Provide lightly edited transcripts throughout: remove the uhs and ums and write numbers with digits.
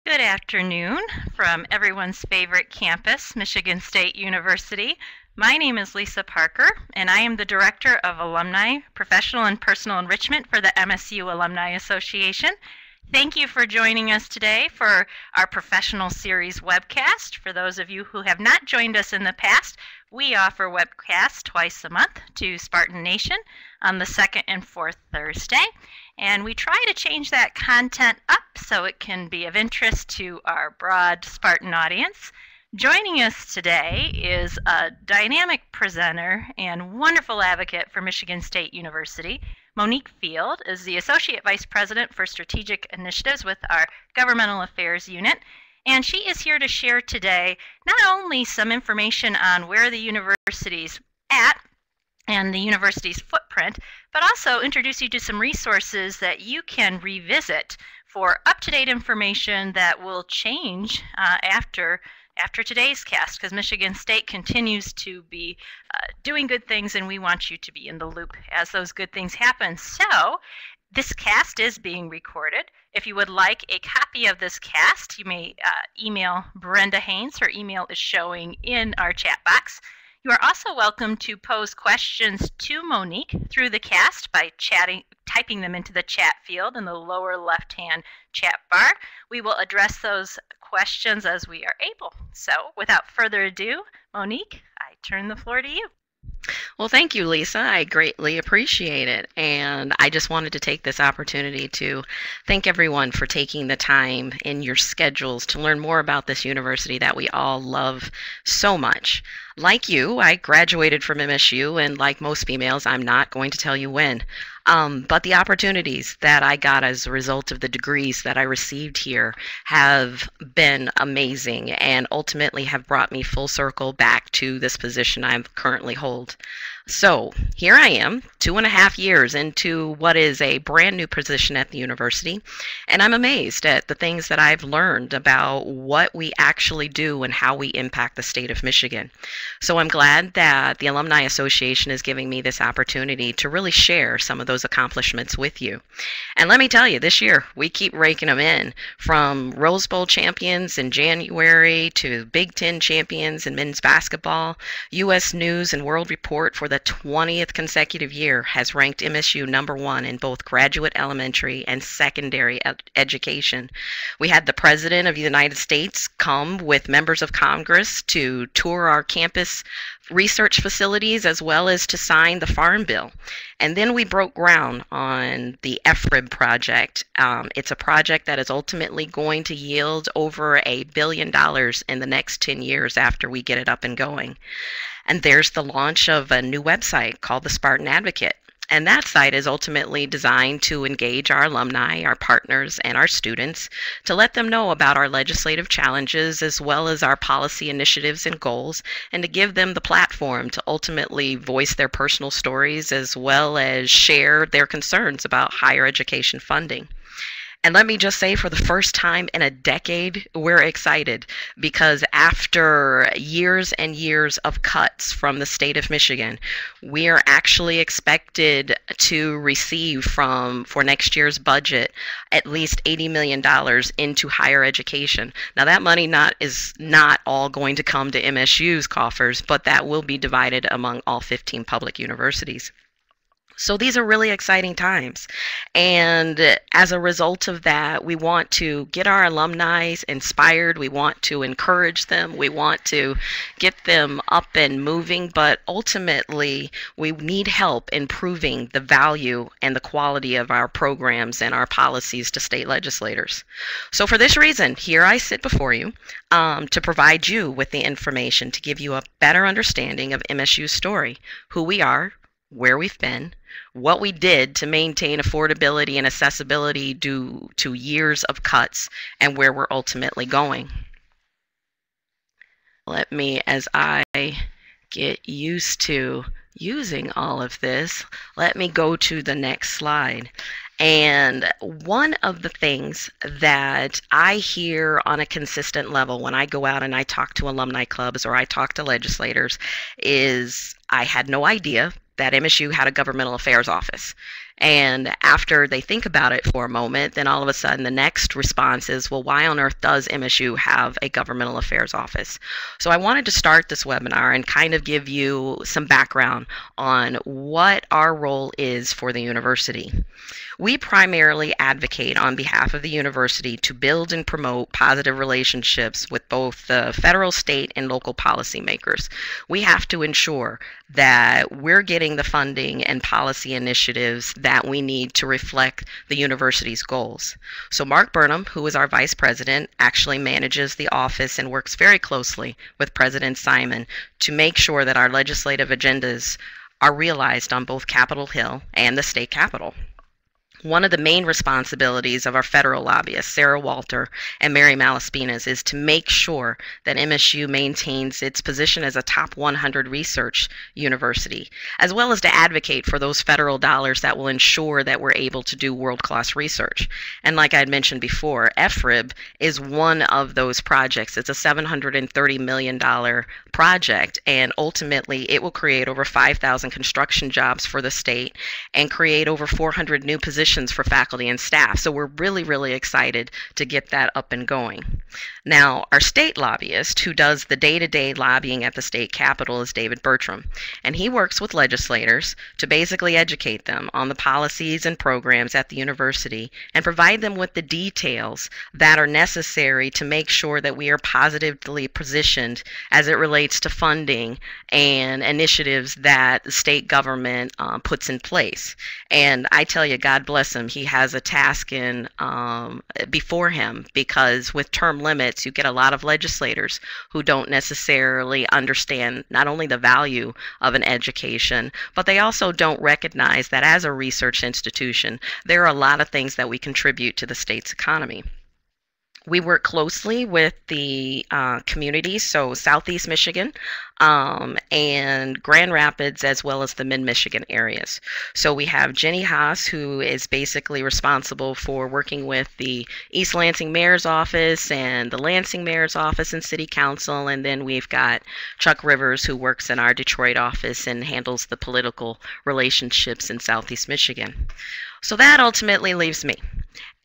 Good afternoon from everyone's favorite campus, Michigan State University. My name is Lisa Parker, and I am the Director of Alumni, Professional and Personal Enrichment for the MSU Alumni Association. Thank you for joining us today for our Professional Series webcast. For those of you who have not joined us in the past, we offer webcasts twice a month to Spartan Nation on the second and fourth Thursday. And we try to change that content up so it can be of interest to our broad Spartan audience. Joining us today is a dynamic presenter and wonderful advocate for Michigan State University. Monique Field is the Associate Vice President for Strategic Initiatives with our Governmental Affairs Unit. And she is here to share today not only some information on where the university's at and the university's footprint, but also introduce you to some resources that you can revisit for up-to-date information that will change after today's cast, because Michigan State continues to be doing good things, and we want you to be in the loop as those good things happen. So this cast is being recorded. If you would like a copy of this cast, you may email Brenda Haynes. Her email is showing in our chat box. You are also welcome to pose questions to Monique through the cast by typing them into the chat field in the lower left-hand chat bar. We will address those questions as we are able. So without further ado, Monique, I turn the floor to you. Well, thank you, Lisa. I greatly appreciate it. And I just wanted to take this opportunity to thank everyone for taking the time in your schedules to learn more about this university that we all love so much. Like you, I graduated from MSU, and like most females, I'm not going to tell you when. But the opportunities that I got as a result of the degrees that I received here have been amazing and ultimately have brought me full circle back to this position I currently hold. So here I am, 2.5 years into what is a brand new position at the university, and I'm amazed at the things that I've learned about what we actually do and how we impact the state of Michigan. So I'm glad that the Alumni Association is giving me this opportunity to really share some of those accomplishments with you. And let me tell you, this year we keep raking them in, from Rose Bowl champions in January to Big Ten champions in men's basketball. U.S. News and World Report for the 20th consecutive year has ranked MSU #1 in both graduate elementary and secondary education. We had the President of the United States come with members of Congress to tour our campus research facilities as well as to sign the Farm Bill. And then we broke ground on the FRIB project. It's a project that is ultimately going to yield over $1 billion in the next 10 years after we get it up and going. And there's the launch of a new website called the Spartan Advocate. And that site is ultimately designed to engage our alumni, our partners, and our students to let them know about our legislative challenges as well as our policy initiatives and goals, and to give them the platform to ultimately voice their personal stories as well as share their concerns about higher education funding. And let me just say, for the first time in a decade, we're excited because after years and years of cuts from the state of Michigan, we are actually expected to receive for next year's budget at least $80 million into higher education. Now, that money is not all going to come to MSU's coffers, but that will be divided among all 15 public universities. So these are really exciting times. And as a result of that, we want to get our alumni inspired. We want to encourage them. We want to get them up and moving. But ultimately, we need help improving the value and the quality of our programs and our policies to state legislators. So for this reason, here I sit before you to provide you with the information to give you a better understanding of MSU's story, who we are, where we've been, what we did to maintain affordability and accessibility due to years of cuts, and where we're ultimately going. Let me, as I get used to using all of this, let me go to the next slide. And one of the things that I hear on a consistent level when I go out and I talk to alumni clubs or I talk to legislators is, I had no idea that MSU had a governmental affairs office. And after they think about it for a moment, then all of a sudden the next response is, well, why on earth does MSU have a governmental affairs office? So I wanted to start this webinar and kind of give you some background on what our role is for the university. We primarily advocate on behalf of the university to build and promote positive relationships with both the federal, state, and local policymakers. We have to ensure that we're getting the funding and policy initiatives that we need to reflect the university's goals. So Mark Burnham, who is our vice president, actually manages the office and works very closely with President Simon to make sure that our legislative agendas are realized on both Capitol Hill and the state capitol. One of the main responsibilities of our federal lobbyists, Sarah Walter and Mary Malaspinas, is to make sure that MSU maintains its position as a top 100 research university, as well as to advocate for those federal dollars that will ensure that we're able to do world-class research. And like I had mentioned before, FRIB is one of those projects. It's a $730 million project, and ultimately it will create over 5,000 construction jobs for the state and create over 400 new positions for faculty and staff. So we're really, really excited to get that up and going. Now, our state lobbyist who does the day-to-day lobbying at the state capitol is David Bertram, and he works with legislators to basically educate them on the policies and programs at the university and provide them with the details that are necessary to make sure that we are positively positioned as it relates to funding and initiatives that the state government puts in place. And I tell you, God bless him, he has a task before him, because with term limits, you get a lot of legislators who don't necessarily understand not only the value of an education, but they also don't recognize that as a research institution, there are a lot of things that we contribute to the state's economy. We work closely with the communities, so Southeast Michigan and Grand Rapids, as well as the Mid-Michigan areas. So we have Jenny Haas, who is basically responsible for working with the East Lansing Mayor's Office and the Lansing Mayor's Office and City Council, and then we've got Chuck Rivers, who works in our Detroit office and handles the political relationships in Southeast Michigan. So that ultimately leaves me.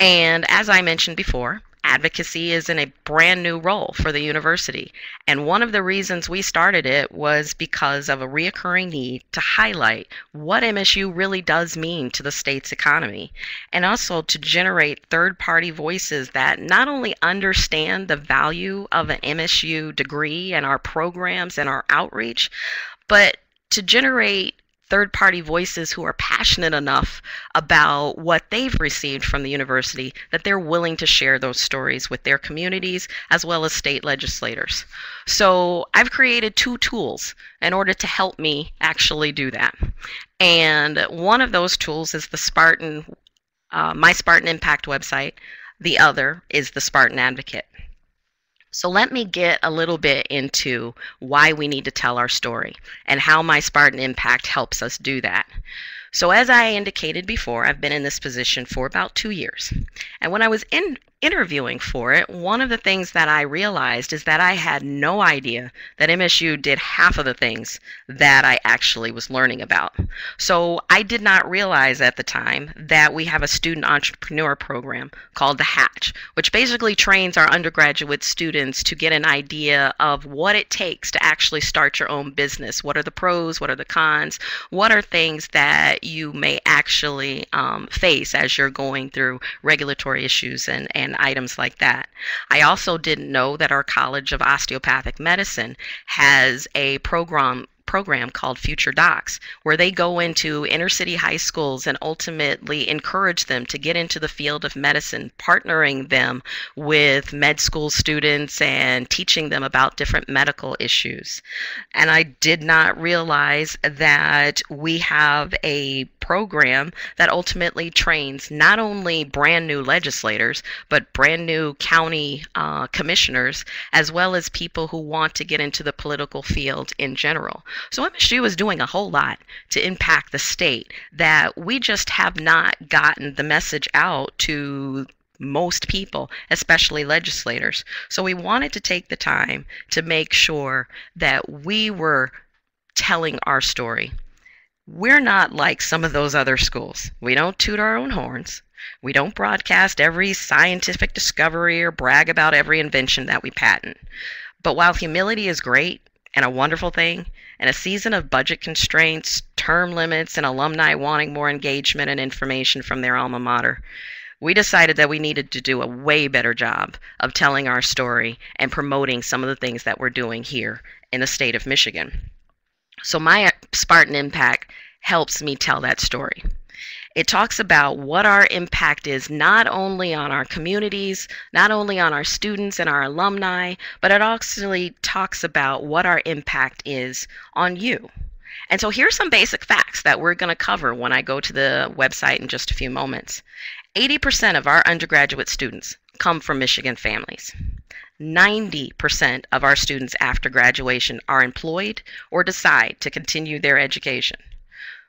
And as I mentioned before, advocacy is in a brand new role for the university. And one of the reasons we started it was because of a reoccurring need to highlight what MSU really does mean to the state's economy, and also to generate third-party voices that not only understand the value of an MSU degree and our programs and our outreach, but to generate third-party voices who are passionate enough about what they've received from the university that they're willing to share those stories with their communities as well as state legislators. So I've created 2 tools in order to help me actually do that. And one of those tools is the Spartan, my Spartan Impact website. The other is the Spartan Advocate. So let me get a little bit into why we need to tell our story and how my Spartan Impact helps us do that. So as I indicated before, I've been in this position for about 2 years. And when I was interviewing for it, one of the things that I realized is that I had no idea that MSU did half of the things that I actually was learning about. So I did not realize at the time that we have a student entrepreneur program called the Hatch, which basically trains our undergraduate students to get an idea of what it takes to actually start your own business. What are the pros? What are the cons? What are things that you may actually face as you're going through regulatory issues and items like that. I also didn't know that our College of Osteopathic Medicine has a program called Future Docs, where they go into inner city high schools and ultimately encourage them to get into the field of medicine, partnering them with med school students and teaching them about different medical issues. And I did not realize that we have a program that ultimately trains not only brand new legislators, but brand new county commissioners, as well as people who want to get into the political field in general. So MSU is doing a whole lot to impact the state that we just have not gotten the message out to most people, especially legislators. So we wanted to take the time to make sure that we were telling our story. We're not like some of those other schools. We don't toot our own horns. We don't broadcast every scientific discovery or brag about every invention that we patent. But while humility is great and a wonderful thing, in a season of budget constraints, term limits, and alumni wanting more engagement and information from their alma mater, we decided that we needed to do a way better job of telling our story and promoting some of the things that we're doing here in the state of Michigan. So my Spartan Impact helps me tell that story. It talks about what our impact is not only on our communities, not only on our students and our alumni, but it actually talks about what our impact is on you. And so here's some basic facts that we're going to cover when I go to the website in just a few moments. 80% of our undergraduate students come from Michigan families. 90% of our students after graduation are employed or decide to continue their education.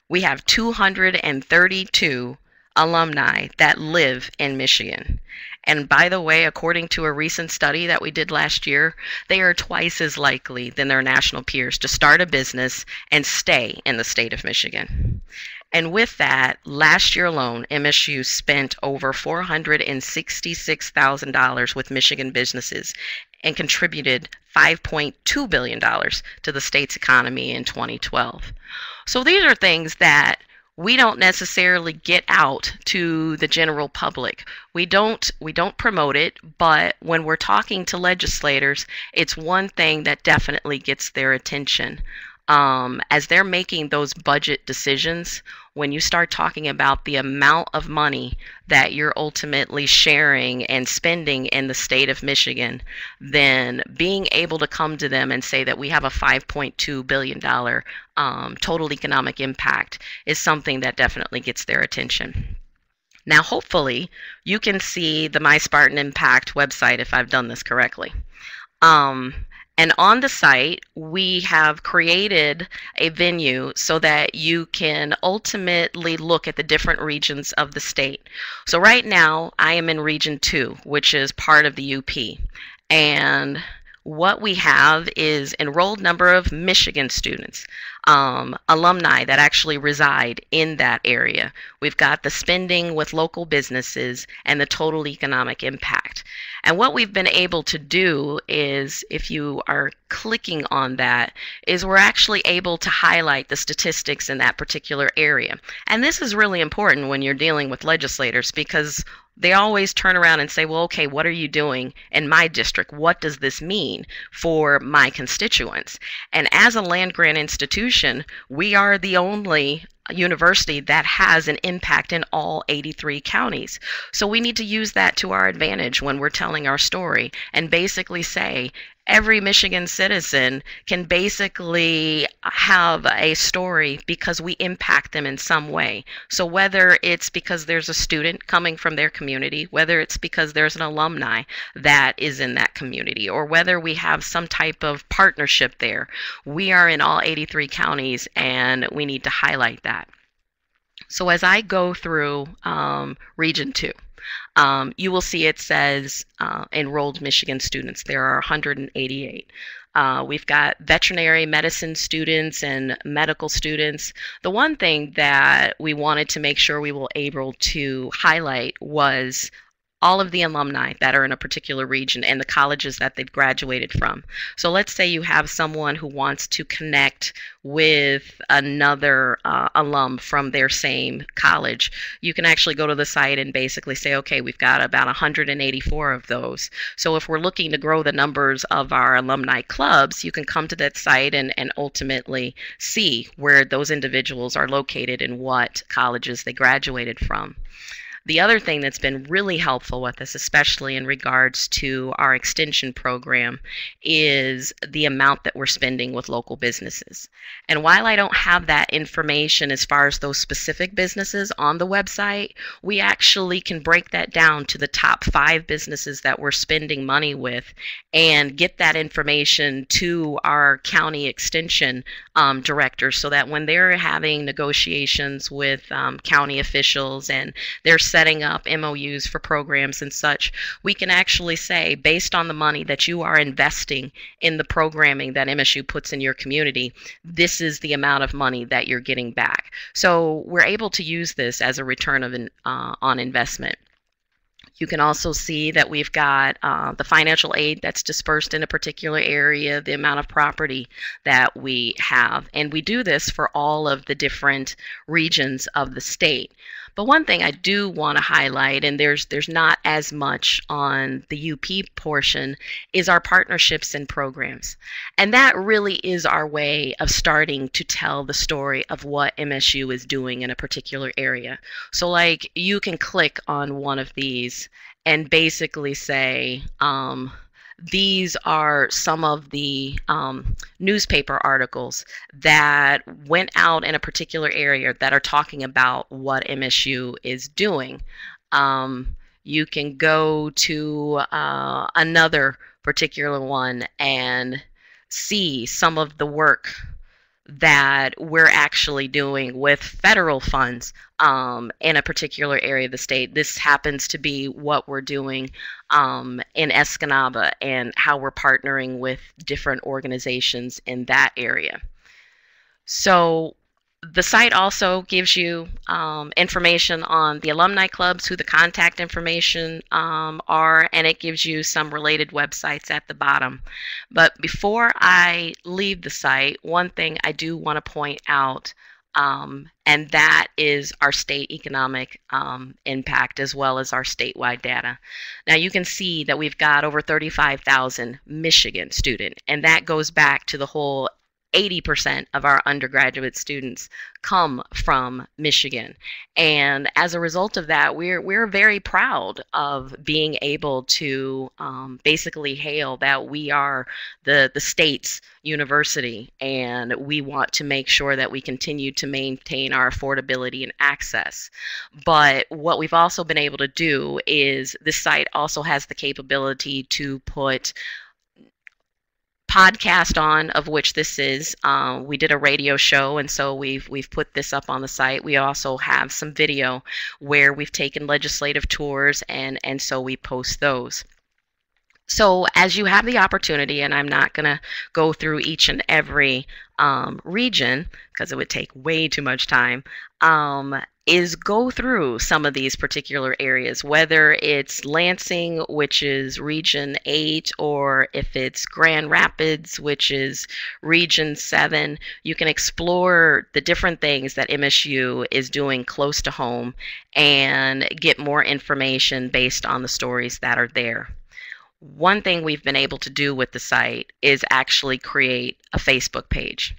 We have 232 alumni that live in Michigan. And by the way, according to a recent study that we did last year, they are twice as likely than their national peers to start a business and stay in the state of Michigan. And with that, last year alone, MSU spent over $466,000 with Michigan businesses and contributed $5.2 billion to the state's economy in 2012. So these are things that we don't necessarily get out to the general public. We don't promote it, but when we're talking to legislators, it's one thing that definitely gets their attention. As they're making those budget decisions, when you start talking about the amount of money that you're ultimately sharing and spending in the state of Michigan, then being able to come to them and say that we have a $5.2 billion total economic impact is something that definitely gets their attention. Now, hopefully, you can see the My Spartan Impact website if I've done this correctly. And on the site, we have created a venue so that you can ultimately look at the different regions of the state. So right now, I am in Region 2, which is part of the UP. And what we have is enrolled number of Michigan students, alumni that actually reside in that area. We've got the spending with local businesses and the total economic impact. And what we've been able to do is, if you are clicking on that, is we're actually able to highlight the statistics in that particular area. And this is really important when you're dealing with legislators, because they always turn around and say, well, okay, what are you doing in my district? What does this mean for my constituents? And as a land-grant institution, we are the only university that has an impact in all 83 counties. So we need to use that to our advantage when we're telling our story and basically say, every Michigan citizen can basically have a story because we impact them in some way. So whether it's because there's a student coming from their community, whether it's because there's an alumni that is in that community, or whether we have some type of partnership there, we are in all 83 counties and we need to highlight that. So as I go through Region 2, you will see it says enrolled Michigan students. There are 188. We've got veterinary medicine students and medical students. The one thing that we wanted to make sure we were able to highlight was all of the alumni that are in a particular region and the colleges that they've graduated from. So let's say you have someone who wants to connect with another alum from their same college. You can actually go to the site and basically say, okay, we've got about 184 of those. So if we're looking to grow the numbers of our alumni clubs, you can come to that site and ultimately see where those individuals are located and what colleges they graduated from. The other thing that's been really helpful with us, especially in regards to our extension program, is the amount that we're spending with local businesses. And while I don't have that information as far as those specific businesses on the website, we actually can break that down to the top 5 businesses that we're spending money with and get that information to our county extension directors so that when they're having negotiations with county officials and they're setting up MOUs for programs and such, we can actually say, based on the money that you are investing in the programming that MSU puts in your community, this is the amount of money that you're getting back. So we're able to use this as a return on investment. You can also see that we've got the financial aid that's dispersed in a particular area, the amount of property that we have. And we do this for all of the different regions of the state. But one thing I do want to highlight, and there's not as much on the UP portion, is our partnerships and programs. And that really is our way of starting to tell the story of what MSU is doing in a particular area. So like you can click on one of these and basically say, these are some of the newspaper articles that went out in a particular area that are talking about what MSU is doing. You can go to another particular one and see some of the work that we're actually doing with federal funds in a particular area of the state. This happens to be what we're doing in Escanaba and how we're partnering with different organizations in that area. So the site also gives you information on the alumni clubs, who the contact information are, and it gives you some related websites at the bottom. But before I leave the site, one thing I do want to point out, and that is our state economic impact as well as our statewide data. Now you can see that we've got over 35,000 Michigan students, and that goes back to the whole 80% of our undergraduate students come from Michigan. And as a result of that, we're very proud of being able to basically hail that we are the state's university, and we want to make sure that we continue to maintain our affordability and access. But what we've also been able to do is this site also has the capability to put podcast on, of which this is. We did a radio show, and so we've put this up on the site. We also have some video where we've taken legislative tours, and so we post those. So as you have the opportunity, and I'm not going to go through each and every region because it would take way too much time, is go through some of these particular areas, whether it's Lansing, which is Region 8, or if it's Grand Rapids, which is Region 7. You can explore the different things that MSU is doing close to home and get more information based on the stories that are there. One thing we've been able to do with the site is actually create a Facebook page.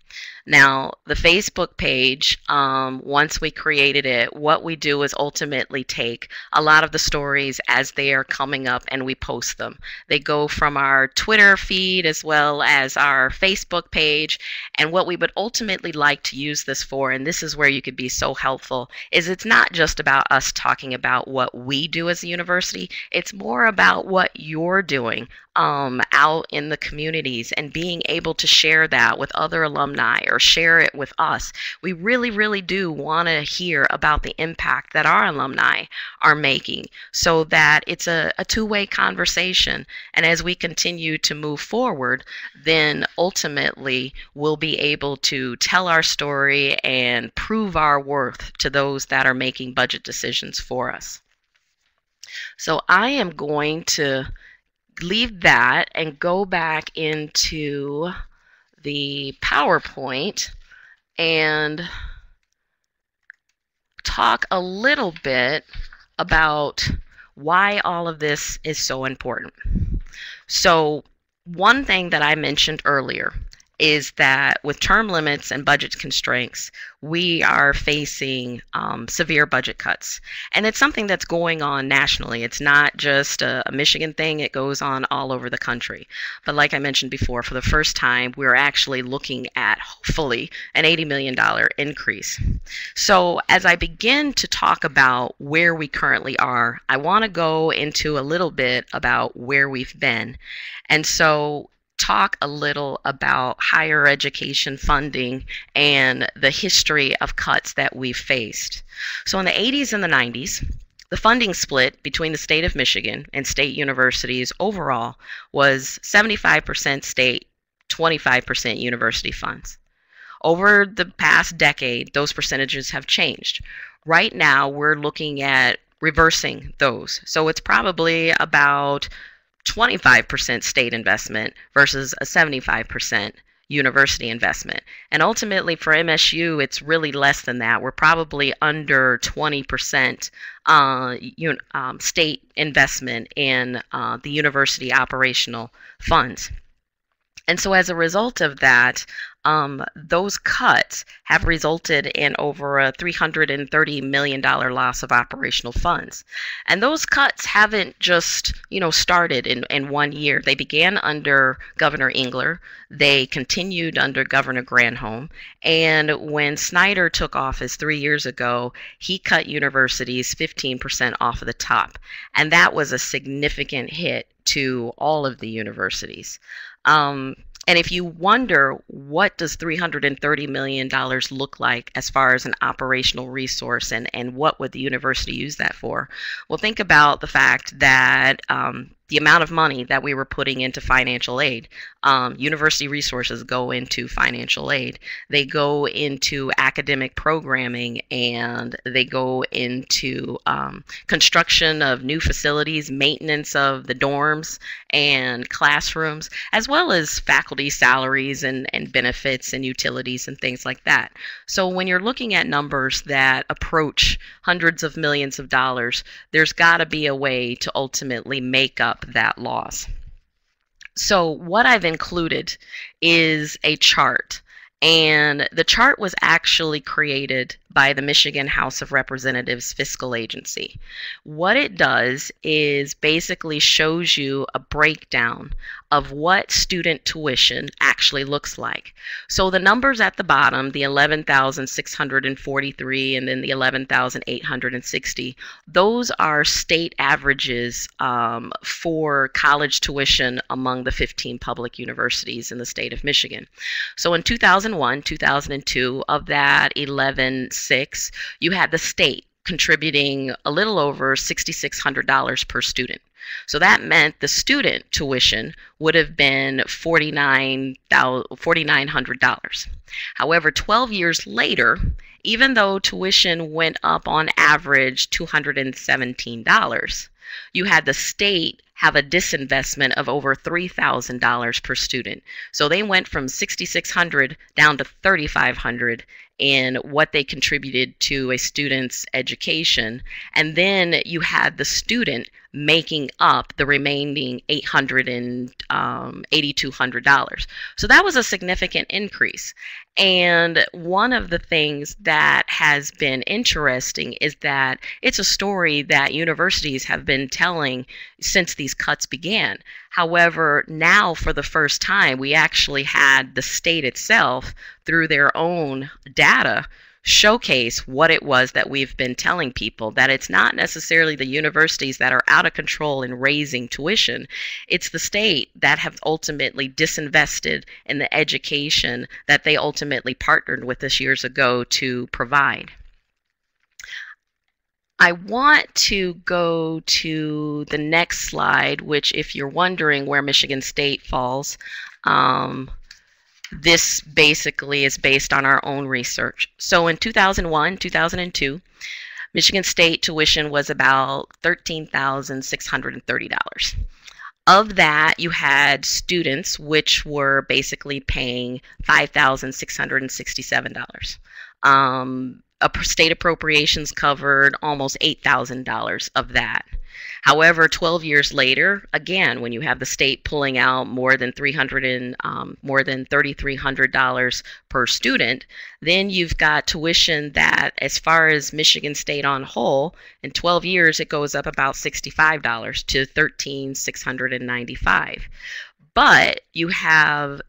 Now, the Facebook page, once we created it, what we do is ultimately take a lot of the stories as they are coming up and we post them. They go from our Twitter feed as well as our Facebook page. And what we would ultimately like to use this for, and this is where you could be so helpful, is it's not just about us talking about what we do as a university. It's more about what you're doing out in the communities and being able to share that with other alumni or share it with us. We really, really do want to hear about the impact that our alumni are making so that it's a two-way conversation. And as we continue to move forward, then ultimately we'll be able to tell our story and prove our worth to those that are making budget decisions for us. So I am going to leave that and go back into the PowerPoint and talk a little bit about why all of this is so important. So one thing that I mentioned earlier is that with term limits and budget constraints, we are facing severe budget cuts. And it's something that's going on nationally. It's not just a Michigan thing, it goes on all over the country. But like I mentioned before, for the first time, we're actually looking at, hopefully, an $80 million increase. So as I begin to talk about where we currently are, I want to go into a little bit about where we've been. And so talk a little about higher education funding and the history of cuts that we've faced. So in the 80s and the 90s, The funding split between the state of Michigan and state universities overall was 75% state, 25% university funds. Over the past decade, those percentages have changed. Right now, we're looking at reversing those. So it's probably about 25% state investment versus a 75% university investment. And ultimately for MSU, it's really less than that. We're probably under 20% state investment in the university operational funds. And so as a result of that, those cuts have resulted in over a $330 million loss of operational funds. And those cuts haven't just, started in 1 year. They began under Governor Engler. They continued under Governor Granholm. And when Snyder took office 3 years ago, he cut universities 15% off of the top. And that was a significant hit to all of the universities. And if you wonder, what does $330 million look like as far as an operational resource, and what would the university use that for? Well, think about the fact that the amount of money that we were putting into financial aid. University resources go into financial aid. They go into academic programming, and they go into construction of new facilities, maintenance of the dorms and classrooms, as well as faculty salaries and benefits and utilities and things like that. So when you're looking at numbers that approach hundreds of millions of dollars, there's got to be a way to ultimately make up that loss. So what I've included is a chart, and the chart was actually created by the Michigan House of Representatives Fiscal Agency. What it does is basically shows you a breakdown of what student tuition actually looks like. So the numbers at the bottom, the 11,643 and then the 11,860, those are state averages for college tuition among the 15 public universities in the state of Michigan. So in 2001, 2002, of that 11,600, you had the state contributing a little over $6,600 per student. So that meant the student tuition would have been $4,900. However, 12 years later, even though tuition went up on average $217, you had the state have a disinvestment of over $3,000 per student. So they went from $6,600 down to $3,500 in what they contributed to a student's education. And then you had the student making up the remaining $8,200. So that was a significant increase. And one of the things that has been interesting is that it's a story that universities have been telling since these cuts began. However, now for the first time, we actually had the state itself, through their own data, showcase what it was that we've been telling people, that it's not necessarily the universities that are out of control in raising tuition. It's the state that have ultimately disinvested in the education that they ultimately partnered with us years ago to provide. I want to go to the next slide, which, if you're wondering where Michigan State falls, this basically is based on our own research. So in 2001, 2002, Michigan State tuition was about $13,630. Of that, you had students which were basically paying $5,667. State appropriations covered almost $8,000 of that. However, 12 years later, again, when you have the state pulling out more than $3,300 per student, then you've got tuition that, as far as Michigan State on whole, in 12 years it goes up about $65 to $13,695. But you have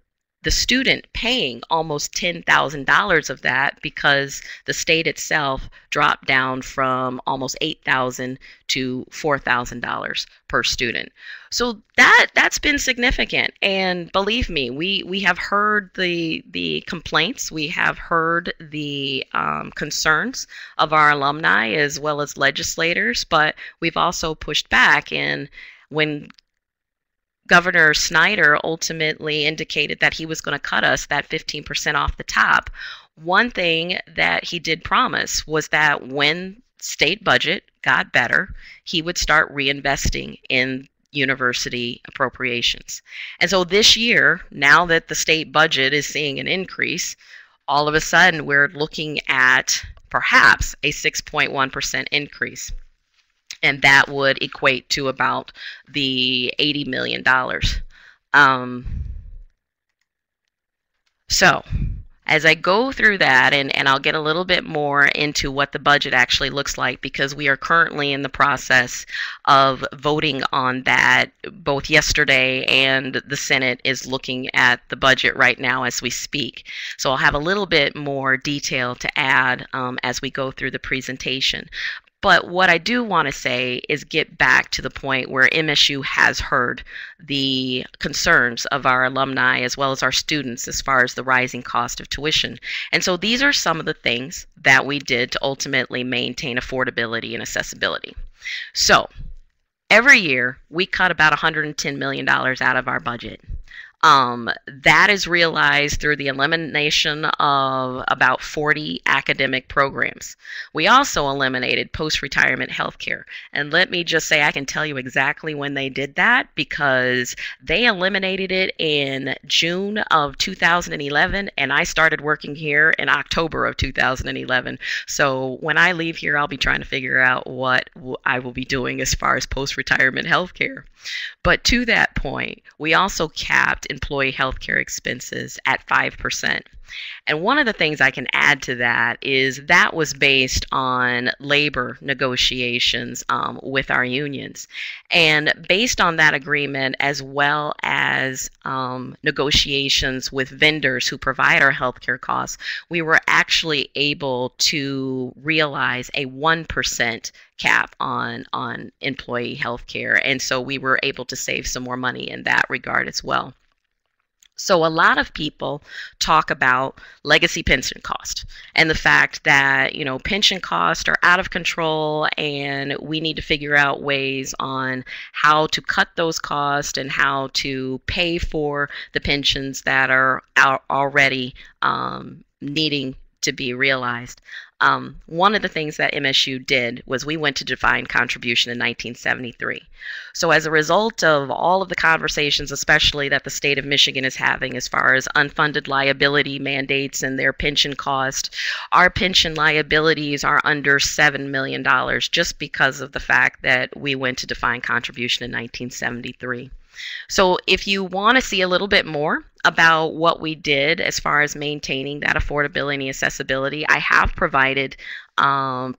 the student paying almost $10,000 of that because the state itself dropped down from almost $8,000 to $4,000 per student. So that's been significant, and believe me, we have heard the complaints, we have heard the concerns of our alumni as well as legislators, but we've also pushed back. And when Governor Snyder ultimately indicated that he was going to cut us that 15% off the top, one thing that he did promise was that when state budget got better, he would start reinvesting in university appropriations. And so this year, now that the state budget is seeing an increase, all of a sudden we're looking at perhaps a 6.1% increase. And that would equate to about the $80 million. So as I go through that, and I'll get a little bit more into what the budget actually looks like, because we are currently in the process of voting on that both yesterday, and the Senate is looking at the budget right now as we speak. So I'll have a little bit more detail to add as we go through the presentation. But what I do want to say is get back to the point where MSU has heard the concerns of our alumni as well as our students as far as the rising cost of tuition. And so these are some of the things that we did to ultimately maintain affordability and accessibility. So every year we cut about $110 million out of our budget. That is realized through the elimination of about 40 academic programs. We also eliminated post-retirement health care. And let me just say, I can tell you exactly when they did that, because they eliminated it in June of 2011, and I started working here in October of 2011. So when I leave here, I'll be trying to figure out what I will be doing as far as post-retirement health care. But to that point, we also capped employee health care expenses at 5%. And one of the things I can add to that is that was based on labor negotiations with our unions. And based on that agreement, as well as negotiations with vendors who provide our healthcare costs, we were actually able to realize a 1% cap on employee health care. And so we were able to save some more money in that regard as well. So a lot of people talk about legacy pension cost and the fact that, you know, pension costs are out of control, and we need to figure out ways on how to cut those costs and how to pay for the pensions that are already needing to be realized. One of the things that MSU did was we went to defined contribution in 1973. So as a result of all of the conversations, especially that the state of Michigan is having as far as unfunded liability mandates and their pension cost, our pension liabilities are under $7 million just because of the fact that we went to defined contribution in 1973. So if you want to see a little bit more about what we did as far as maintaining that affordability and accessibility, I have provided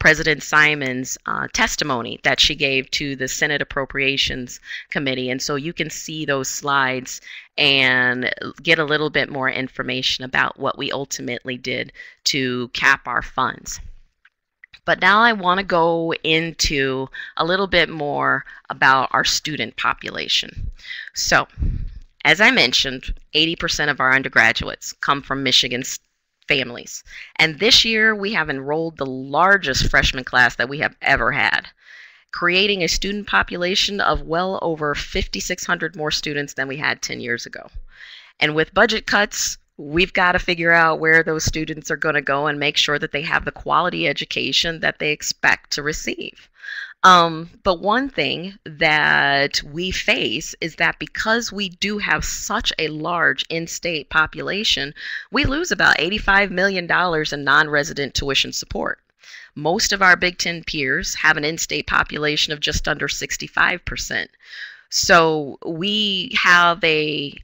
President Simon's testimony that she gave to the Senate Appropriations Committee. And so you can see those slides and get a little bit more information about what we ultimately did to cap our funds. But now I want to go into a little bit more about our student population. So, as I mentioned, 80% of our undergraduates come from Michigan's families. And this year we have enrolled the largest freshman class that we have ever had, creating a student population of well over 5,600 more students than we had 10 years ago. And with budget cuts, we've got to figure out where those students are going to go and make sure that they have the quality education that they expect to receive. But one thing that we face is that because we do have such a large in-state population, we lose about $85 million in non-resident tuition support. Most of our Big Ten peers have an in-state population of just under 65%. So we have a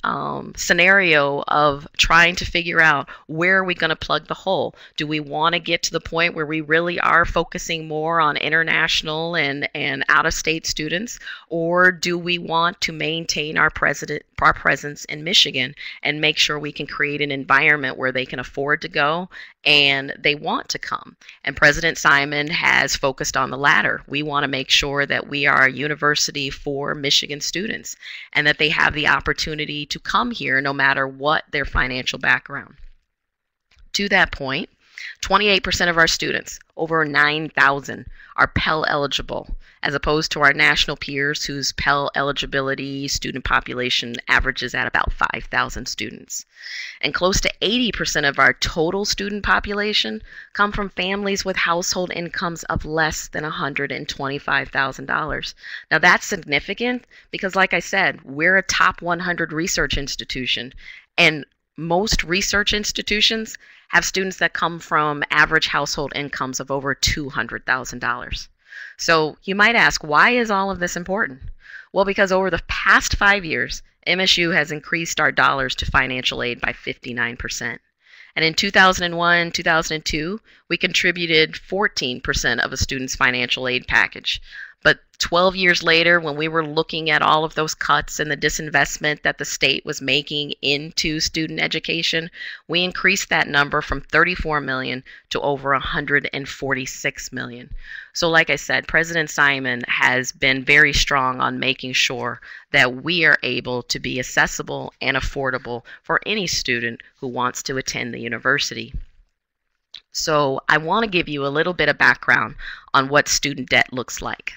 scenario of trying to figure out where are we going to plug the hole. Do we want to get to the point where we really are focusing more on international and out-of-state students, or do we want to maintain our presence in Michigan and make sure we can create an environment where they can afford to go and they want to come? And President Simon has focused on the latter. We want to make sure that we are a university for Michigan students and that they have the opportunity to come here no matter what their financial background. To that point, 28% of our students, over 9,000, are Pell eligible, as opposed to our national peers whose Pell eligibility student population averages at about 5,000 students. And close to 80% of our total student population come from families with household incomes of less than $125,000. Now that's significant because, like I said, we're a top 100 research institution, and most research institutions have students that come from average household incomes of over $200,000. So you might ask, why is all of this important? Well, because over the past 5 years, MSU has increased our dollars to financial aid by 59%. And in 2001, 2002, we contributed 14% of a student's financial aid package. But 12 years later, when we were looking at all of those cuts and the disinvestment that the state was making into student education, we increased that number from 34 million to over 146 million. So like I said, President Simon has been very strong on making sure that we are able to be accessible and affordable for any student who wants to attend the university. So I want to give you a little bit of background on what student debt looks like.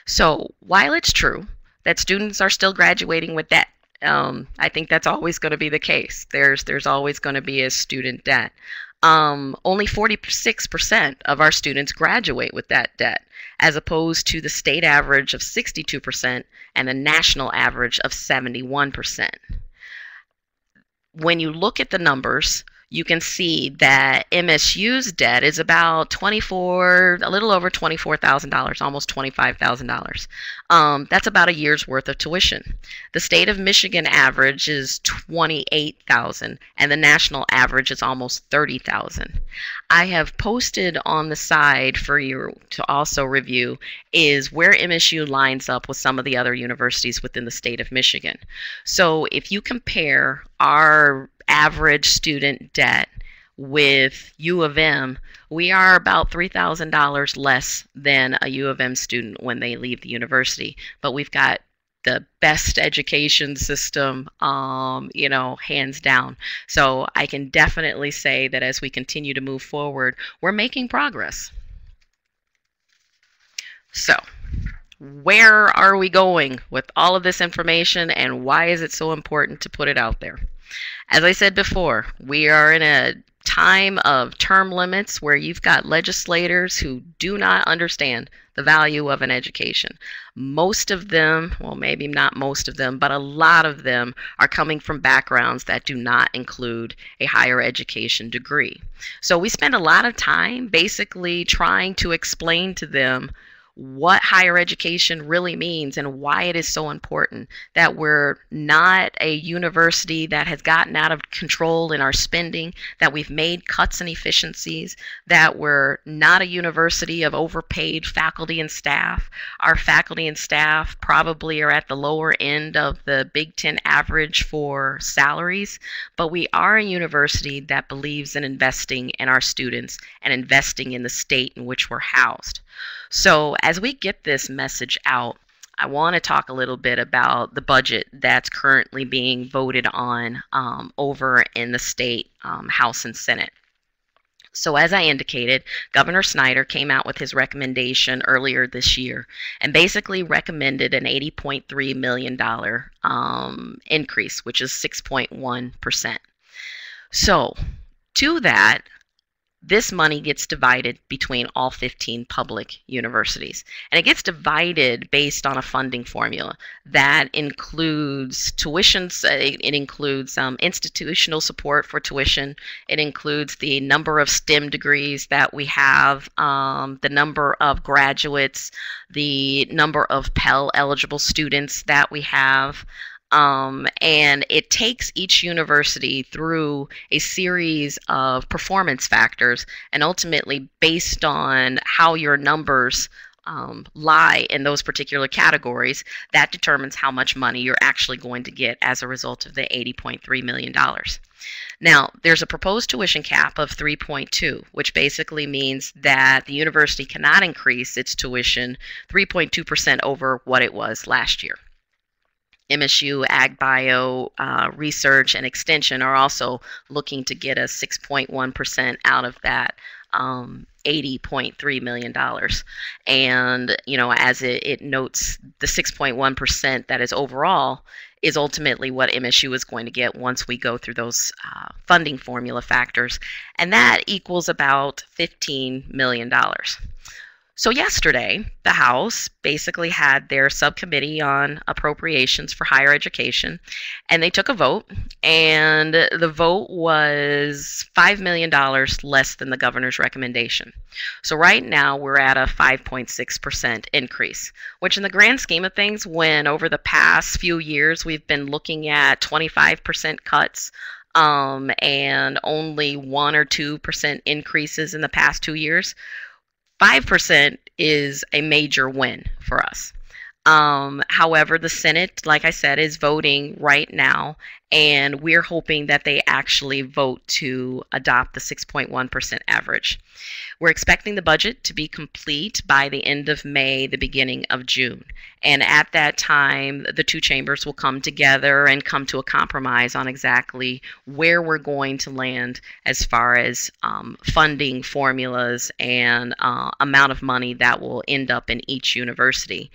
So while it's true that students are still graduating with debt, I think that's always going to be the case. There's always going to be a student debt. Only 46% of our students graduate with that debt, as opposed to the state average of 62% and the national average of 71%. When you look at the numbers, you can see that MSU's debt is about a little over $24,000, almost $25,000. That's about a year's worth of tuition. The state of Michigan average is $28,000, and the national average is almost $30,000. I have posted on the side for you to also review is where MSU lines up with some of the other universities within the state of Michigan. So if you compare our average student debt with U of M, we are about $3,000 less than a U of M student when they leave the university. But we've got the best education system, hands down. So I can definitely say that as we continue to move forward, we're making progress. So where are we going with all of this information, and why is it so important to put it out there? As I said before, we are in a time of term limits where you've got legislators who do not understand the value of an education. Most of them, well, maybe not most of them, but a lot of them are coming from backgrounds that do not include a higher education degree. So we spend a lot of time basically trying to explain to them what higher education really means and why it is so important, that we're not a university that has gotten out of control in our spending, that we've made cuts and efficiencies, that we're not a university of overpaid faculty and staff. Our faculty and staff probably are at the lower end of the Big Ten average for salaries, but we are a university that believes in investing in our students and investing in the state in which we're housed. So as we get this message out, I want to talk a little bit about the budget that's currently being voted on over in the state House and Senate. So as I indicated, Governor Snyder came out with his recommendation earlier this year and basically recommended an $80.3 million increase, which is 6.1%. So to that, This money gets divided between all 15 public universities. And it gets divided based on a funding formula that includes tuitions, it includes institutional support for tuition, it includes the number of STEM degrees that we have, the number of graduates, the number of Pell eligible students that we have. And it takes each university through a series of performance factors, and ultimately based on how your numbers lie in those particular categories, that determines how much money you're actually going to get as a result of the $80.3 million. Now, there's a proposed tuition cap of 3.2, which basically means that the university cannot increase its tuition 3.2% over what it was last year. MSU Ag Bio Research and Extension are also looking to get a 6.1% out of that $80.3 million. And, as it notes, the 6.1% that is overall is ultimately what MSU is going to get once we go through those funding formula factors. And that equals about $15 million. So yesterday, the House basically had their subcommittee on appropriations for higher education, and they took a vote, and the vote was $5 million less than the governor's recommendation. So right now, we're at a 5.6% increase, which in the grand scheme of things, when over the past few years, we've been looking at 25% cuts, and only 1 or 2% increases in the past 2 years, 5% is a major win for us. However, the Senate, like I said, is voting right now, and we're hoping that they actually vote to adopt the 6.1% average. We're expecting the budget to be complete by the end of May, the beginning of June. And at that time, the two chambers will come together and come to a compromise on exactly where we're going to land as far as funding formulas and amount of money that will end up in each university.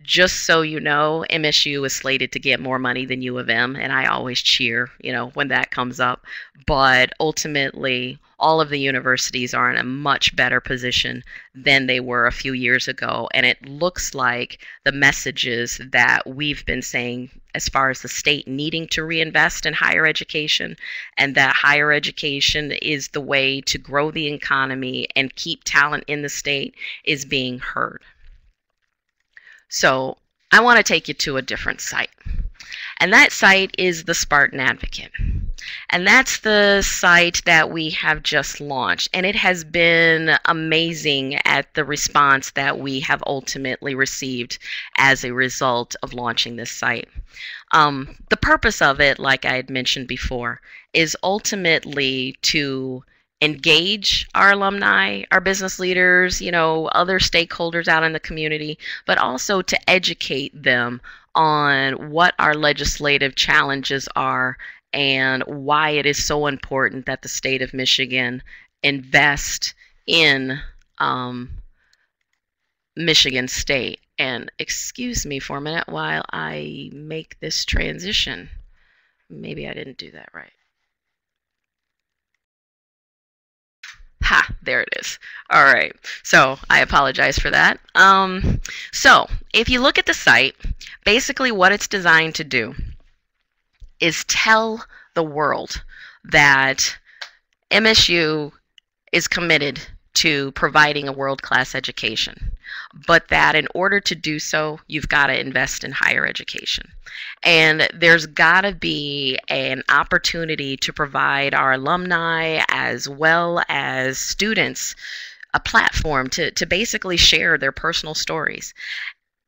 Just so you know, MSU is slated to get more money than U of M, and I always cheer, when that comes up. But ultimately, all of the universities are in a much better position than they were a few years ago. And it looks like the messages that we've been saying as far as the state needing to reinvest in higher education, and that higher education is the way to grow the economy and keep talent in the state, is being heard. So I want to take you to a different site. And that site is the Spartan Advocate. And that's the site that we have just launched. And it has been amazing at the response that we have ultimately received as a result of launching this site. The purpose of it, like I had mentioned before, is ultimately to engage our alumni, our business leaders, other stakeholders out in the community, but also to educate them on what our legislative challenges are and why it is so important that the state of Michigan invest in Michigan State. And excuse me for a minute while I make this transition. Maybe I didn't do that right. Ha, there it is. All right. So I apologize for that. So if you look at the site, basically what it's designed to do is tell the world that MSU is committed to providing a world-class education, but that in order to do so, you've got to invest in higher education. And there's got to be an opportunity to provide our alumni as well as students a platform to basically share their personal stories.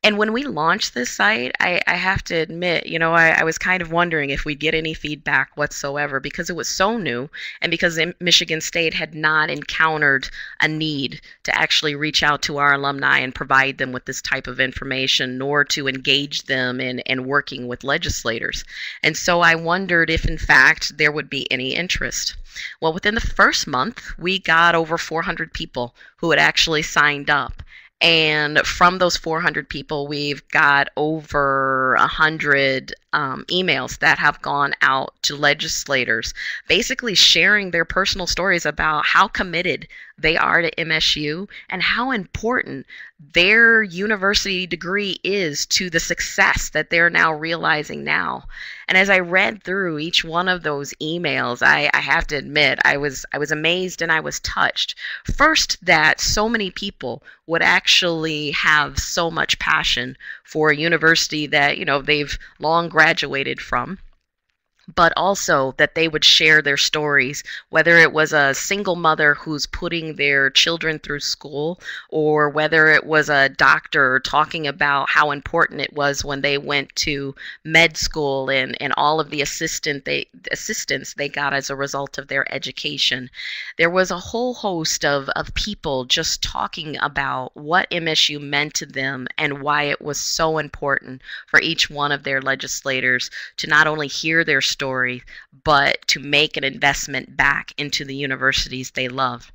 And when we launched this site, I have to admit, I was kind of wondering if we'd get any feedback whatsoever, because it was so new, and because Michigan State had not encountered a need to actually reach out to our alumni and provide them with this type of information, nor to engage them in working with legislators. And so I wondered if, in fact, there would be any interest. Well, within the first month, we got over 400 people who had actually signed up. And from those 400 people, we've got over 100 emails that have gone out to legislators, basically sharing their personal stories about how committed they are to MSU and how important their university degree is to the success that they're now realizing now. And as I read through each one of those emails, I have to admit I was amazed and I was touched. First, that so many people would actually have so much passion for a university that, they've long graduated from, but also that they would share their stories, whether it was a single mother who's putting their children through school, or whether it was a doctor talking about how important it was when they went to med school and all of the assistance they got as a result of their education. There was a whole host of people just talking about what MSU meant to them and why it was so important for each one of their legislators to not only hear their story, but to make an investment back into the universities they love.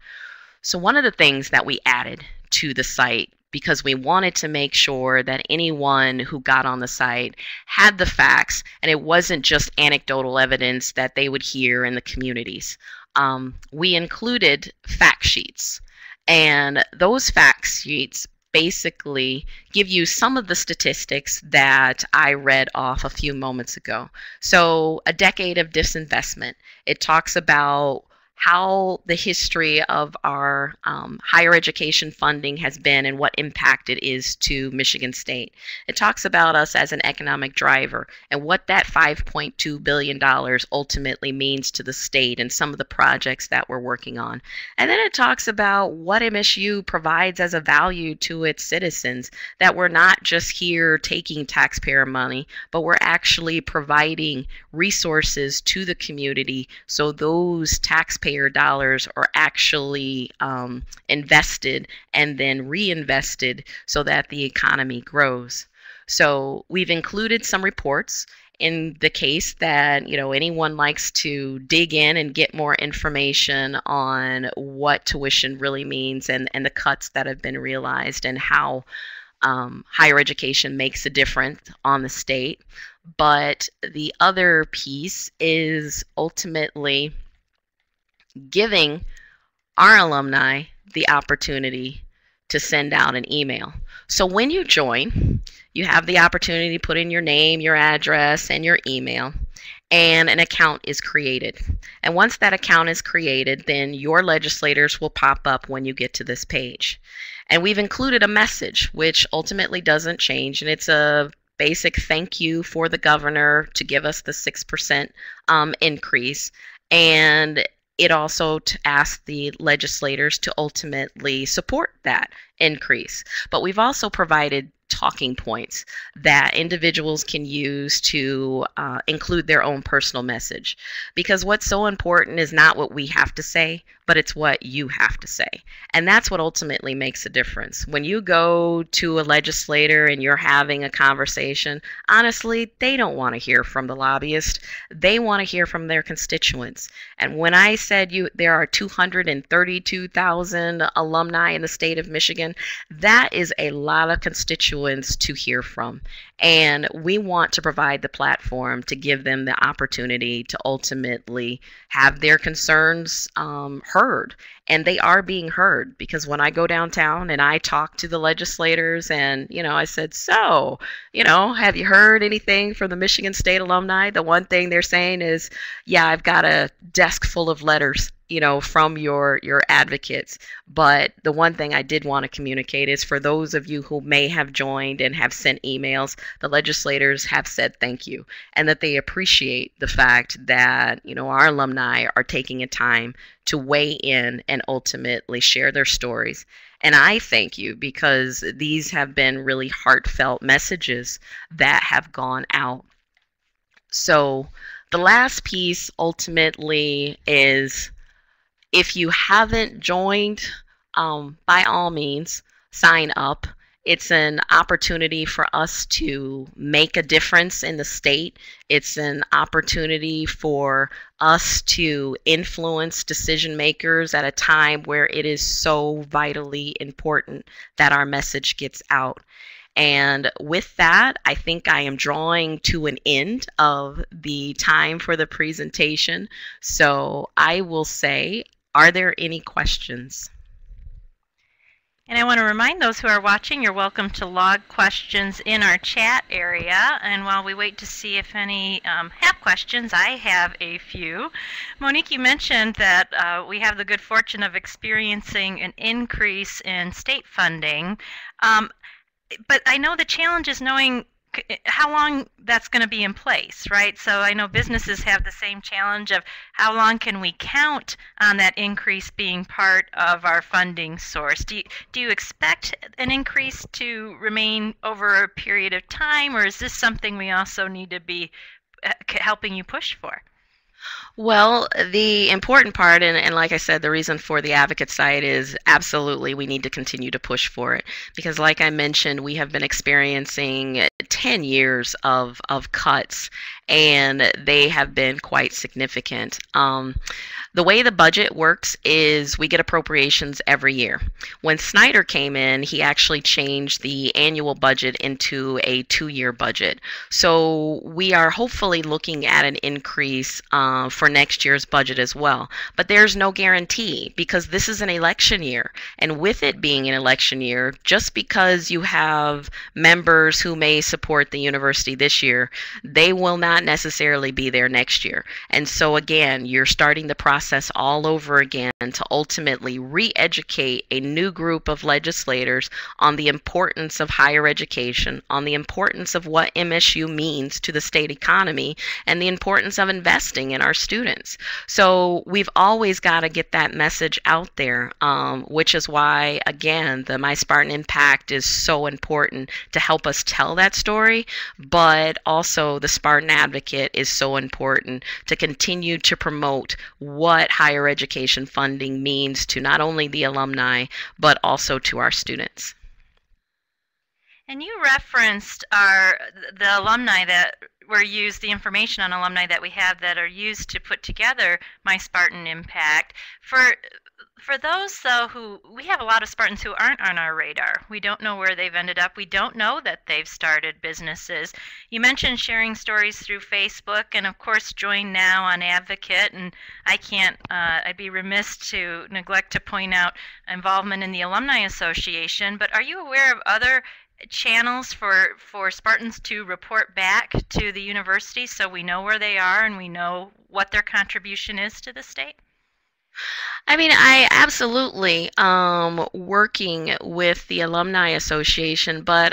So one of the things that we added to the site, because we wanted to make sure that anyone who got on the site had the facts and it wasn't just anecdotal evidence that they would hear in the communities, we included fact sheets. And those fact sheets basically give you some of the statistics that I read off a few moments ago. So a decade of disinvestment. It talks about how the history of our higher education funding has been and what impact it is to Michigan State. It talks about us as an economic driver and what that $5.2 billion ultimately means to the state and some of the projects that we're working on. And then it talks about what MSU provides as a value to its citizens, that we're not just here taking taxpayer money, but we're actually providing resources to the community so those taxpayer dollars are actually invested and then reinvested so that the economy grows. So we've included some reports in the case that anyone likes to dig in and get more information on what tuition really means and the cuts that have been realized and how higher education makes a difference on the state. But the other piece is ultimately giving our alumni the opportunity to send out an email. So when you join, you have the opportunity to put in your name, your address, and your email, and an account is created. And once that account is created, then your legislators will pop up when you get to this page. And we've included a message, which ultimately doesn't change, and it's a basic thank you for the governor to give us the 6% increase. And it also asks the legislators to ultimately support that increase. But we've also provided talking points that individuals can use to include their own personal message. Because what's so important is not what we have to say, but it's what you have to say. And that's what ultimately makes a difference. When you go to a legislator and you're having a conversation, honestly, they don't want to hear from the lobbyist. They want to hear from their constituents. And when I said there are 232,000 alumni in the state of Michigan, that is a lot of constituents to hear from. And we want to provide the platform to give them the opportunity to ultimately have their concerns heard. And they are being heard, because when I go downtown and I talk to the legislators and, I said, so, have you heard anything from the Michigan State alumni? The one thing they're saying is, yeah, I've got a desk full of letters, from your advocates. But the one thing I did want to communicate is, for those of you who may have joined and have sent emails, the legislators have said thank you, and that they appreciate the fact that, our alumni are taking a time to weigh in and ultimately share their stories. And I thank you, because these have been really heartfelt messages that have gone out. So the last piece ultimately is, if you haven't joined, by all means, sign up. It's an opportunity for us to make a difference in the state. It's an opportunity for us to influence decision makers at a time where it is so vitally important that our message gets out. And with that, I think I am drawing to an end of the time for the presentation. So I will say, are there any questions? And I want to remind those who are watching, you're welcome to log questions in our chat area. And while we wait to see if any have questions, I have a few. Monique, you mentioned that we have the good fortune of experiencing an increase in state funding. But I know the challenge is knowing how long that's going to be in place, right? So I know businesses have the same challenge of how long can we count on that increase being part of our funding source? Do you expect an increase to remain over a period of time, or is this something we also need to be helping you push for? Well, the important part, and like I said, the reason for the advocate site is absolutely we need to continue to push for it. Because like I mentioned, we have been experiencing 10 years of cuts, and they have been quite significant. The way the budget works is we get appropriations every year. When Snyder came in, he actually changed the annual budget into a 2-year budget. So we are hopefully looking at an increase for next year's budget as well. But there's no guarantee because this is an election year. And with it being an election year, just because you have members who may support the university this year, they will not necessarily be there next year. And so again, you're starting the process all over again to ultimately re-educate a new group of legislators on the importance of higher education, on the importance of what MSU means to the state economy, and the importance of investing in our students. So we've always got to get that message out there, which is why, again, the My Spartan Impact is so important to help us tell that story, but also the Spartan Advocate is so important to continue to promote what higher education funding means to not only the alumni, but also to our students. And you referenced the alumni that were used, the information on alumni that we have that are used to put together My Spartan Impact. For those, though, who we have a lot of Spartans who aren't on our radar. We don't know where they've ended up. We don't know that they've started businesses. You mentioned sharing stories through Facebook, and of course, Join Now on Advocate. And I'd be remiss to neglect to point out involvement in the Alumni Association. But are you aware of other channels for Spartans to report back to the university so we know where they are and we know what their contribution is to the state? I mean, I absolutely working with the Alumni Association, but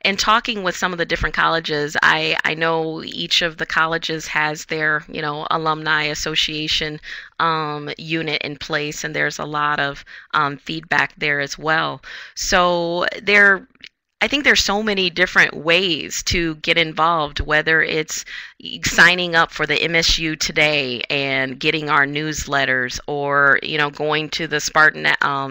in talking with some of the different colleges, I know each of the colleges has their, Alumni Association unit in place, and there's a lot of feedback there as well. So I think there's so many different ways to get involved, whether it's signing up for the MSU Today and getting our newsletters, or going to the Spartan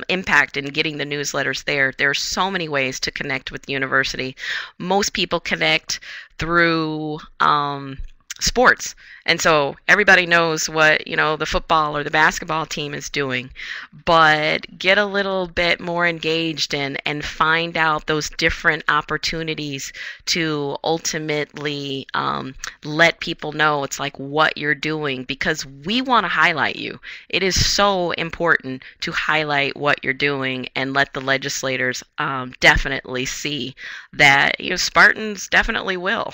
Impact and getting the newsletters there. There are so many ways to connect with the university. Most people connect through sports, and so everybody knows what the football or the basketball team is doing, but get a little bit more engaged and find out those different opportunities to ultimately let people know it's like what you're doing, because we want to highlight you. It is so important to highlight what you're doing and let the legislators definitely see that Spartans definitely will.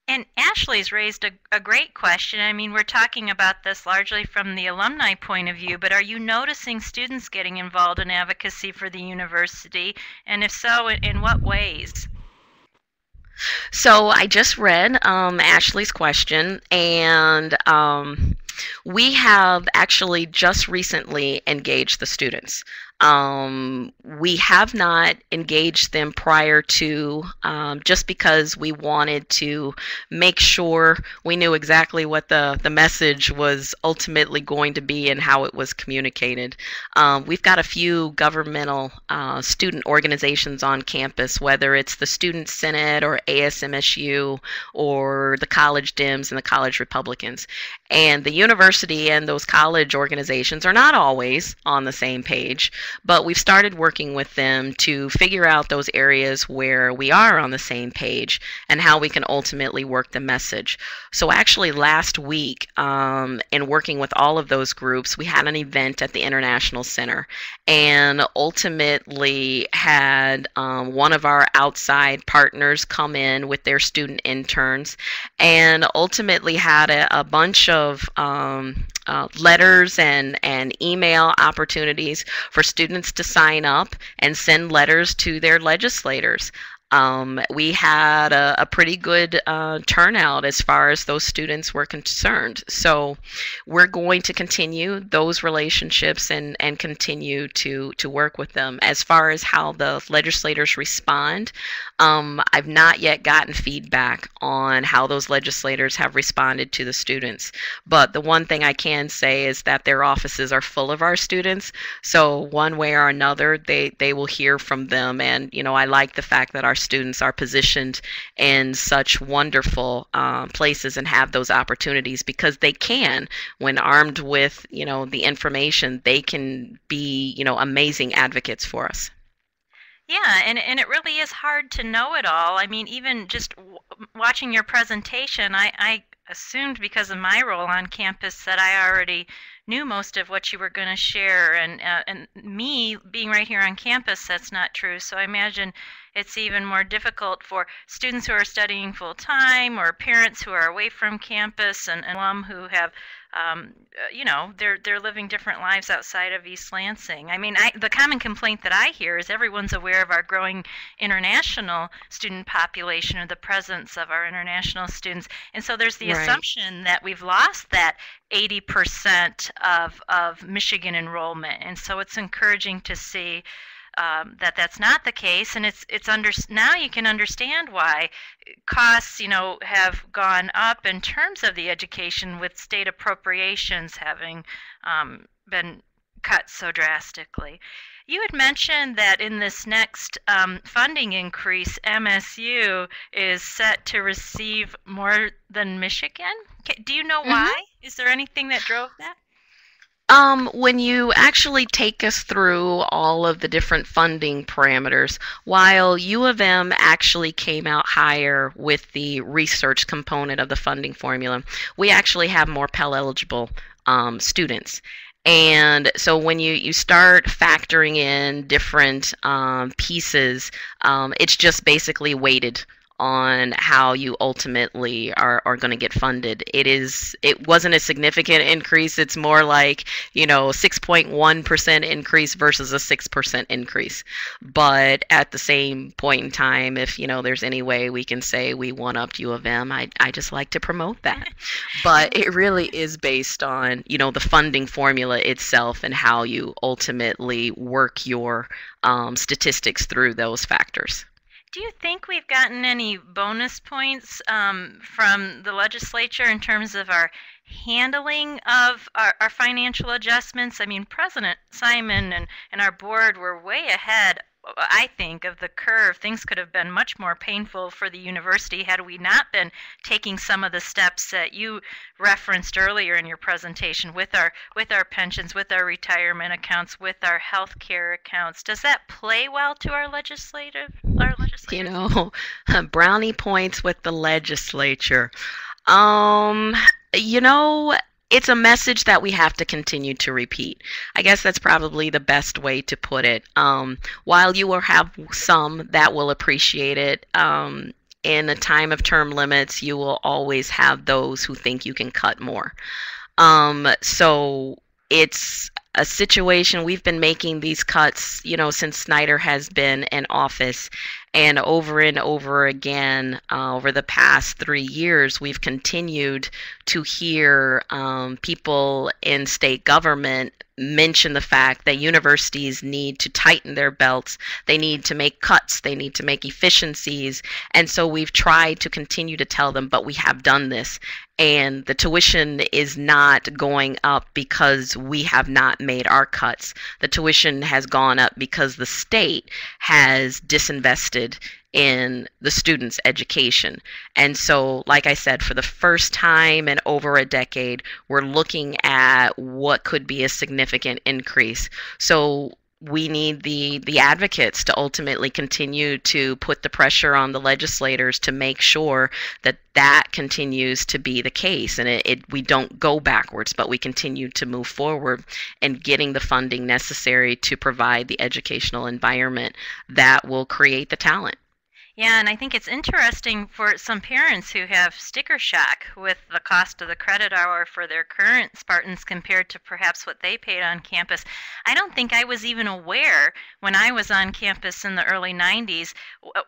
And Ashley's raised a great question. I mean, we're talking about this largely from the alumni point of view, but are you noticing students getting involved in advocacy for the university? And if so, in what ways? So I just read Ashley's question, and we have actually just recently engaged the students. We have not engaged them prior to, just because we wanted to make sure we knew exactly what the message was ultimately going to be and how it was communicated. We've got a few governmental student organizations on campus, whether it's the Student Senate or ASMSU or the College Dems and the College Republicans. And the university and those college organizations are not always on the same page. but we've started working with them to figure out those areas where we are on the same page and how we can ultimately work the message. So actually last week, in working with all of those groups, we had an event at the International Center and ultimately had one of our outside partners come in with their student interns and ultimately had a bunch of letters and email opportunities for students to sign up and send letters to their legislators. We had a pretty good turnout as far as those students were concerned. So we're going to continue those relationships and continue to work with them. As far as how the legislators respond, I've not yet gotten feedback on how those legislators have responded to the students. But the one thing I can say is that their offices are full of our students. So one way or another, they will hear from them. And, I like the fact that our students are positioned in such wonderful places and have those opportunities because they can, when armed with, the information, they can be, amazing advocates for us. Yeah, and it really is hard to know it all. I mean, even just watching your presentation, I assumed because of my role on campus that I already knew most of what you were going to share, and me being right here on campus, that's not true. So I imagine it's even more difficult for students who are studying full time or parents who are away from campus and alum who have they're living different lives outside of East Lansing. I mean, the common complaint that I hear is everyone's aware of our growing international student population or the presence of our international students, and so there's the Right. assumption that we've lost that 80% of Michigan enrollment, and so it's encouraging to see that that's not the case, and now you can understand why costs, have gone up in terms of the education with state appropriations having been cut so drastically. You had mentioned that in this next funding increase, MSU is set to receive more than Michigan. Do you know Mhm. why? Is there anything that drove that? When you actually take us through all of the different funding parameters, while U of M actually came out higher with the research component of the funding formula, we actually have more Pell eligible students. And so when you start factoring in different pieces, it's just basically weighted on how you ultimately are going to get funded. It wasn't a significant increase. It's more like, 6.1% increase versus a 6% increase. But at the same point in time, if, there's any way we can say we one-upped U of M, I just like to promote that. But it really is based on, the funding formula itself and how you ultimately work your statistics through those factors. Do you think we've gotten any bonus points from the legislature in terms of our handling of our financial adjustments? I mean, President Simon and our board were way ahead, I think, of the curve. Things could have been much more painful for the university had we not been taking some of the steps that you referenced earlier in your presentation with our pensions, with our retirement accounts, with our health care accounts. Does that play well to our You legislators? know, brownie points with the legislature. Um, you know, it's a message that we have to continue to repeat. I guess that's probably the best way to put it. While you will have some that will appreciate it, in a time of term limits, you will always have those who think you can cut more. So it's a situation we've been making these cuts, since Snyder has been in office, and over again, over the past 3 years, we've continued to hear people in state government mention the fact that universities need to tighten their belts, they need to make cuts, they need to make efficiencies, and so we've tried to continue to tell them, but we have done this. And the tuition is not going up because we have not made our cuts. The tuition has gone up because the state has disinvested in the students' education. And so, like I said, for the first time in over a decade, we're looking at what could be a significant increase. So we need the advocates to ultimately continue to put the pressure on the legislators to make sure that that continues to be the case, and we don't go backwards, but we continue to move forward and getting the funding necessary to provide the educational environment that will create the talent. Yeah, and I think it's interesting for some parents who have sticker shock with the cost of the credit hour for their current Spartans compared to perhaps what they paid on campus. I don't think I was even aware when I was on campus in the early 90s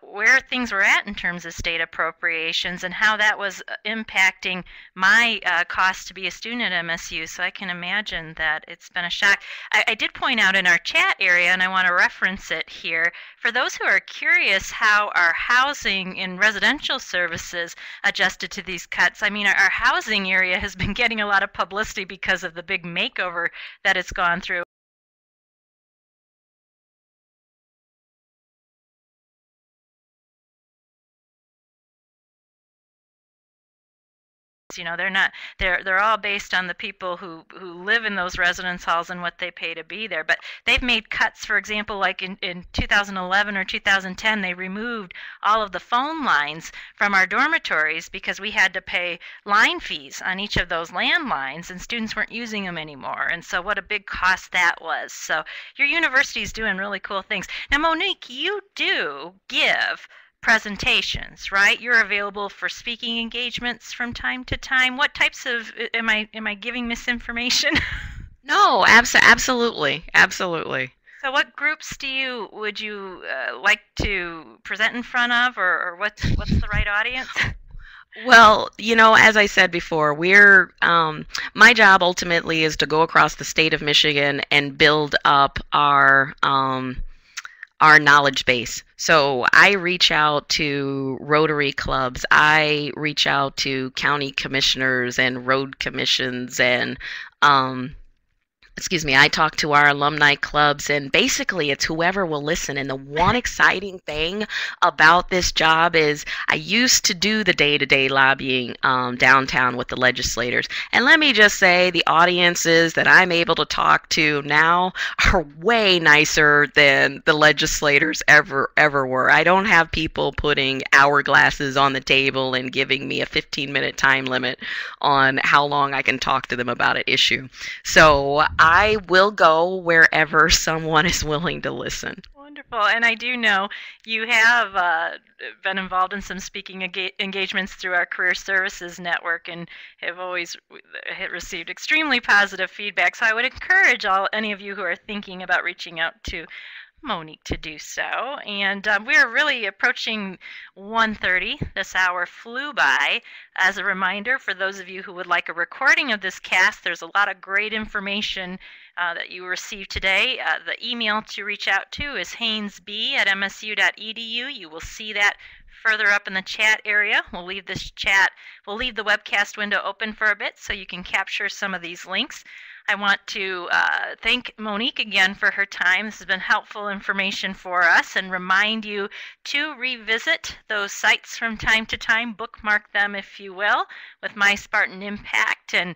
where things were at in terms of state appropriations and how that was impacting my cost to be a student at MSU. So I can imagine that it's been a shock. I did point out in our chat area, and I want to reference it here, for those who are curious how our housing and residential services adjusted to these cuts. I mean, our housing area has been getting a lot of publicity because of the big makeover that it's gone through. You know, they're all based on the people who live in those residence halls and what they pay to be there. But they've made cuts, for example, like in 2011 or 2010, they removed all of the phone lines from our dormitories because we had to pay line fees on each of those landlines, and students weren't using them anymore. And so what a big cost that was. So your university is doing really cool things. Now, Monique, you do give presentations, right? You're available for speaking engagements from time to time. What types of am I giving misinformation? No, absolutely, absolutely. So what groups would you like to present in front of, or what's the right audience? Well, as I said before, my job ultimately is to go across the state of Michigan and build up our knowledge base. So I reach out to Rotary clubs, I reach out to county commissioners and road commissions, and I talk to our alumni clubs, and basically it's whoever will listen. And the one exciting thing about this job is I used to do the day-to-day lobbying downtown with the legislators. And let me just say, the audiences that I'm able to talk to now are way nicer than the legislators ever were. I don't have people putting hourglasses on the table and giving me a 15-minute time limit on how long I can talk to them about an issue. So I will go wherever someone is willing to listen. Wonderful. And I do know you have been involved in some speaking engagements through our Career Services Network and have always received extremely positive feedback. So I would encourage any of you who are thinking about reaching out to Monique to do so. And we're really approaching 1:30. This hour flew by. As a reminder, for those of you who would like a recording of this cast, there's a lot of great information that you received today. The email to reach out to is haynesb@msu.edu. You will see that further up in the chat area. We'll leave the webcast window open for a bit so you can capture some of these links. I want to thank Monique again for her time. This has been helpful information for us, and remind you to revisit those sites from time to time, bookmark them if you will, with My Spartan Impact, and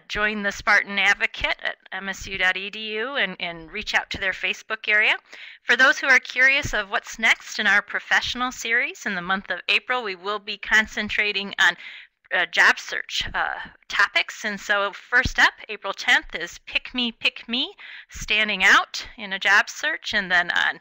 join the Spartan Advocate at msu.edu and reach out to their Facebook area. For those who are curious of what's next in our professional series in the month of April, we will be concentrating on job search topics. And so first up, April 10th, is Pick Me, standing out in a job search. And then on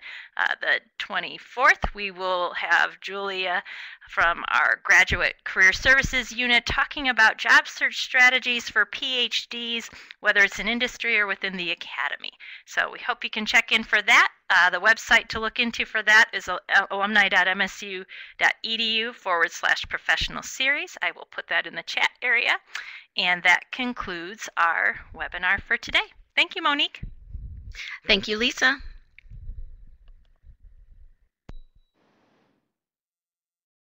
the 24th, we will have Julia from our Graduate Career Services Unit talking about job search strategies for PhDs, whether it's in industry or within the academy. So we hope you can check in for that. The website to look into for that is alumni.msu.edu/professional series. I will put that in the chat area. And that concludes our webinar for today. Thank you, Monique. Thank you, Lisa.